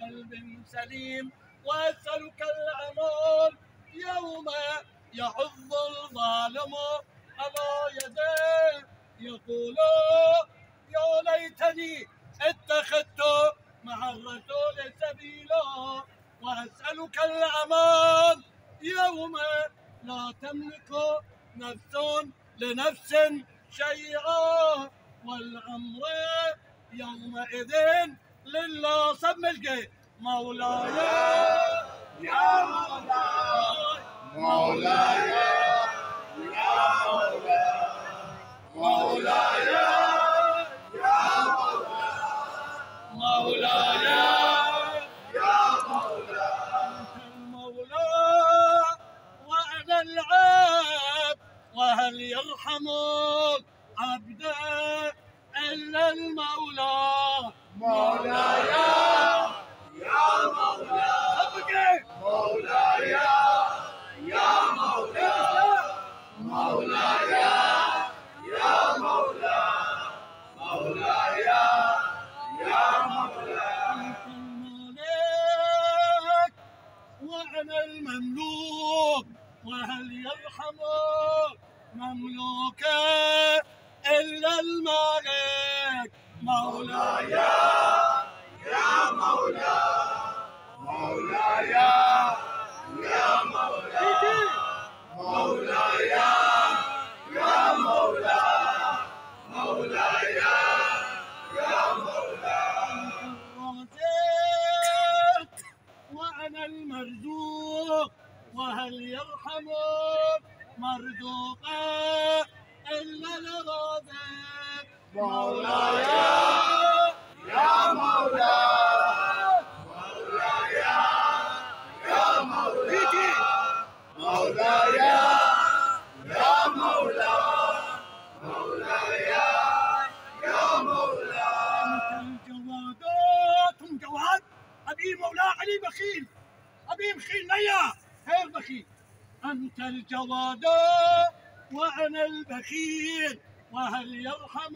قلب سليم، وأسألك الأمان يوم يعض الظالم على يديه يقول يا ليتني اتخذت مع الرسول سبيلا. وأسألك الأمان يوم لا تملك نفس لنفس شيئا، والأمر يومئذ لله. صب الجي مولاي يا مولاي، مولاي يا مولاي، مولاي يا مولاي، مولاي يا مولاي. أنت المولى وأنا العبد، وهل يرحم عبدا إلا المولى. مولاي يا مولاي، مولاي يا مولاي، مولاي يا مولاي، مولاي يا مولاي. أنت الملك وأنا المملوك، وهل يرحم مملوكا إلا المالك. مولاي يا مولاي، مولاي يا مولاي، مولاي يا مولاي، مولاي يا مولاي. الرازق وأنا المرزوق، وهل يرحم مرزوقا إلا الرازق. مولاي يا مولاي، مولاي يا مولاي، مولاي يا مولاي، مولاي يا مولاي. أنت الجوادات. هم جواد؟ أبي مولاي علي بخيل، أبي بخيل نيا غير بخيل. أنت الجواد وأنا البخيل، وهل يرحم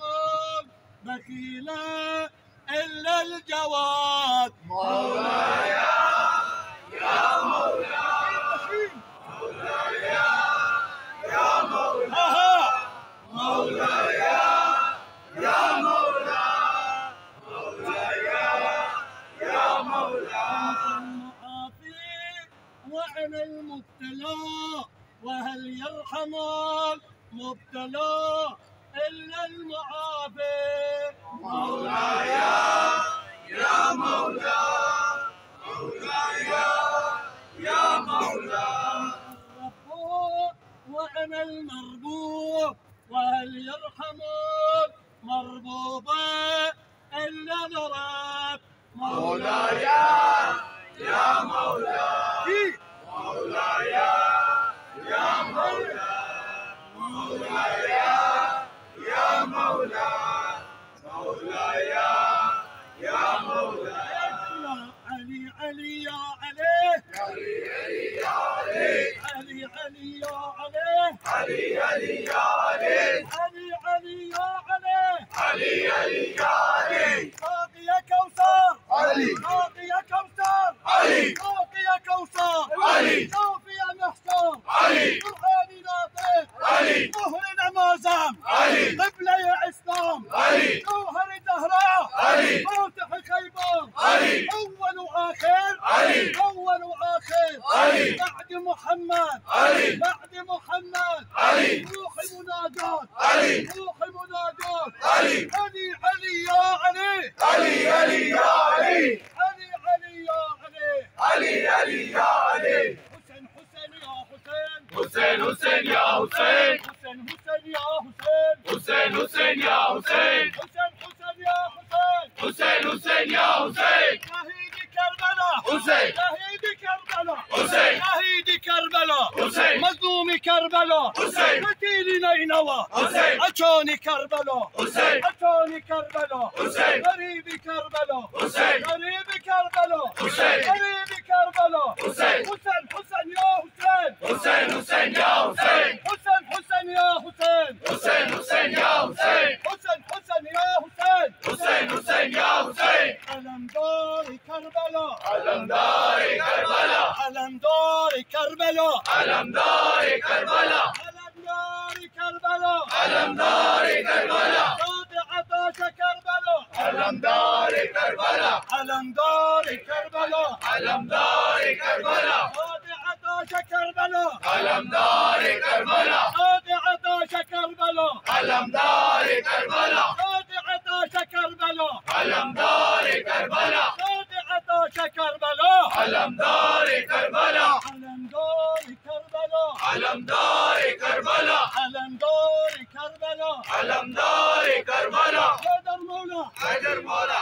بخيلا إلا الجواد. مولاي يا مولاي، مولاي يا مولاي، مولاي يا مولاي، مولاي يا مولاي. المعافي وأنا المبتلى، وهل يرحم المبتلى إلا المعافي. مولاي يا مولاي، مولاي يا مولاي. الرب وأنا المربوب، وهل يرحم المربوب إلا الرب. مولاي يا مولاي، مولاي يا مولاي، مولاي يا مولاي، مولاي يا مولاي. علي علي يا علي، علي علي يا علي، علي علي يا علي، علي علي يا علي، علي علي يا علي، علي علي يا علي. باقي يا كوثر علي، باقي يا كوثر علي، باقي يا كوثر علي، شوفي يا محسن علي، قرآني ناطق علي، مهرنا مازم علي، قبلة يا اسلام علي، جوهر زهراء علي، فاتح خيبر علي، اول واخر علي، اول واخر علي، بعد محمد علي، بعد محمد علي، روحي مناجات علي، روحي مناجات علي. علي علي يا علي، علي علي يا علي، علي علي يا علي، علي علي يا علي. حسين حسين يا حسين، حسين حسين يا حسين، حسين حسين يا حسين، حسين حسين يا حسين، حسين حسين يا حسين، حسين حسين يا حسين. شهيد كربلاء حسين، شهيد كربلاء حسين، شهيد كربلاء حسين، مظلوم كربلاء حسين، قتيل نينوى حسين، أجاني كربلاء حسين، أجاني كربلاء حسين، غريب كربلاء حسين، غريب كربلاء حسين، غريب كربلاء حسين. حسين حسين يا حسين، حسين حسين يا حسين، حسين حسين يا حسين، حسين حسين يا حسين، حسين حسين يا حسين، حسين حسين يا حسين. علمدار كربلاء علمدار كربلاء علمدار كربلاء علمدار كربلاء علمدار كربلاء علمدار كربلاء صوت عطاش كربلاء علمدار كربلاء علمدار كربلاء علمدار كربلاء صوت عطاش كربلاء علمدار كربلاء صوت عطاش كربلاء علمدار كربلاء صوت عطاش كربلاء علمدار كربلاء صوت عطاش كربلاء علمدار كربلاء علمدار كربلاء علمدار كربلاء علمدار كربلاء علمدار كربلاء حيدر مولا حيدر مولا